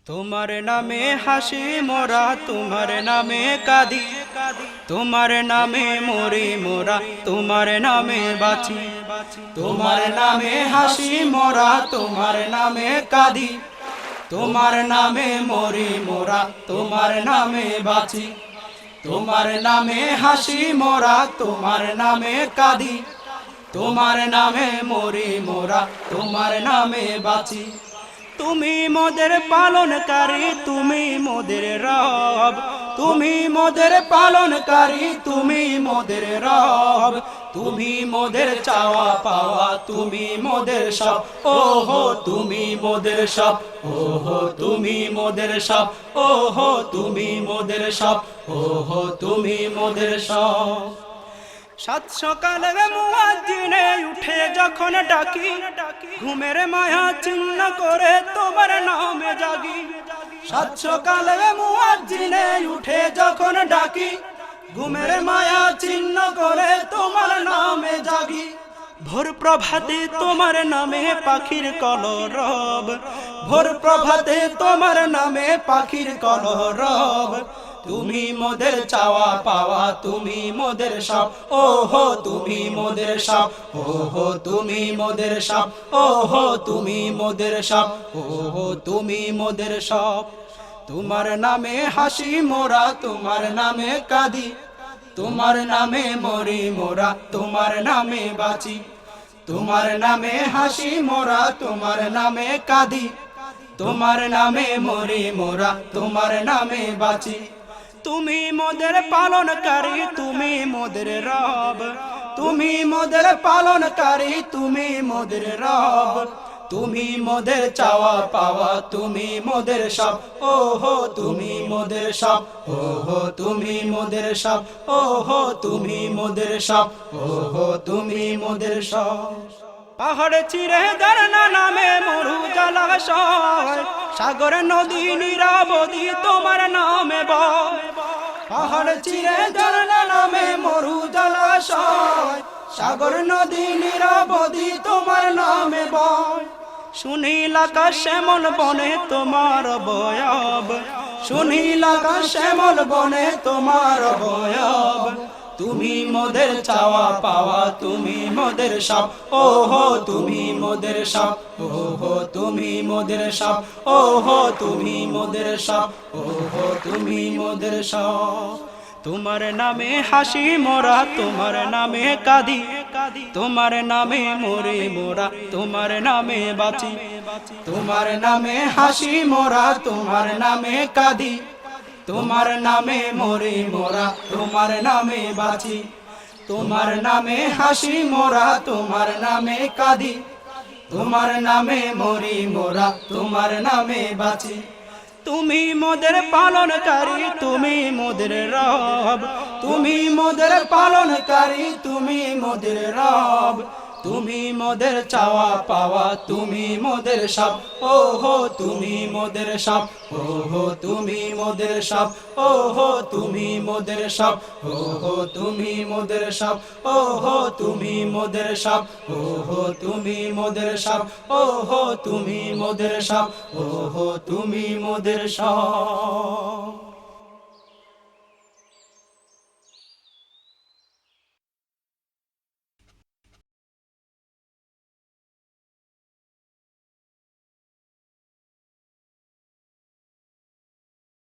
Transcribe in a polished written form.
তোমার নামে হাসি মোরা, তোমার নামে কাঁদি, তোমার নামে মরি মোরা, তোমার নামে বাঁচি। তোমার নামে হাসি মোরা, তোমার নামে কাঁদি, তোমার নামে মরি মোরা, তোমার নামে বাঁচি। তোমার নামে হাসি মোরা, তোমার নামে কাঁদি, তোমার নামে মরি মোরা, তোমার নামে বাঁচি। তুমি মোদের পালনকারী, তুমি মোদের রব, তুমি মোদের পালনকারী, তুমি মোদের রব। তুমি মোদের চাওয়া পাওয়া, তুমি মোদের সব, ওহো তুমি মোদের সব, ওহো তুমি মোদের সব, ওহো তুমি মোদের সব, ওহো তুমি মোদের সব। সাত সকালে মুয়াজ্জিনে উঠে যখন ডাকি, ঘুমের মায়া চিহ্ন করে তোমার নামে জাগি। সাত সকালে মুয়াজ্জিনে উঠে যখন ডাকি, ঘুমের মায়া চিহ্ন করে তোমার নামে জাগি। ভোর প্রভাতে তোমার নামে পাখির কলরব, ভোর প্রভাতে তোমার নামে পাখির কলরব। তুমি মোদের চাওয়া পাওয়া, তুমি মোদের সব, ওহো তুমি মোদের সব, ওহো তুমি মোদের সব, ওহো তুমি মোদের সব, ওহো তুমি মোদের সব। তোমার নামে হাসি মোরা, তোমার নামে কাঁদি, তোমার নামে মরি মোরা, তোমার নামে বাঁচি। তোমার নামে হাসি মোরা, তোমার নামে কাঁদি, তোমার নামে মরি মোরা, তোমার নামে বাঁচি। তুমি মোদের পালনকারী, তুমি মোদের রব, তুমি মোদের পালনকারী, তুমি মোদের রব। তুমি মোদের চাওয়া পাওয়া, তুমি মোদের সব, ওহো তুমি মোদের সব, ওহো তুমি মোদের সব, ওহো তুমি মোদের সব, ওহো তুমি মোদের সব। পাহাড় চিরে ঝরনা নামে মরু জলাশয়, সাগর নদী নিরাবধি তোমার নামে বয়। পাহাড় চিরে ঝরনা নামে মরু জলাশয়, সাগর নদী নিরাবধি তোমার নামে বয়। সুনীল আকাশ শ্যামল বনে তোমার বয়ব, সুনীল আকাশ শ্যামল বনে তোমার বয়ব। তুমি মোদের চাওয়া পাওয়া, তুমি মোদের সব, ওহো তুমি মোদের সব, ওহো তুমি মোদের সব, ওহো তুমি মোদের সব, ওহো তুমি মোদের সব। তোমার নামে হাসি মোরা, তোমার নামে কাঁদি, তোমার নামে মরি মোরা, তোমার নামে বাঁচি। তোমার নামে হাসি মোরা, তোমার নামে কাঁদি, তোমার নামে মরি মোরা, তোমার নামে বাঁচি। তোমার নামে হাসি মোরা, তোমার নামে কাঁদি, তোমার নামে মরি মোরা, তোমার নামে বাঁচি। তুমি মোদের পালনকারী, তুমি মোদের রব, তুমি মোদের পালনকারী, তুমি মোদের রব। তুমি মোদের চাওয়া পাওয়া, তুমি মোদের সব, ওহো তুমি মোদের সব, ওহো তুমি মোদের সব, ওহো তুমি মোদের সব, ওহো তুমি মোদের সব, ওহো তুমি মোদের সব, ওহো তুমি মোদের সব, ওহো তুমি মোদের সব, ওহো তুমি মোদের সব।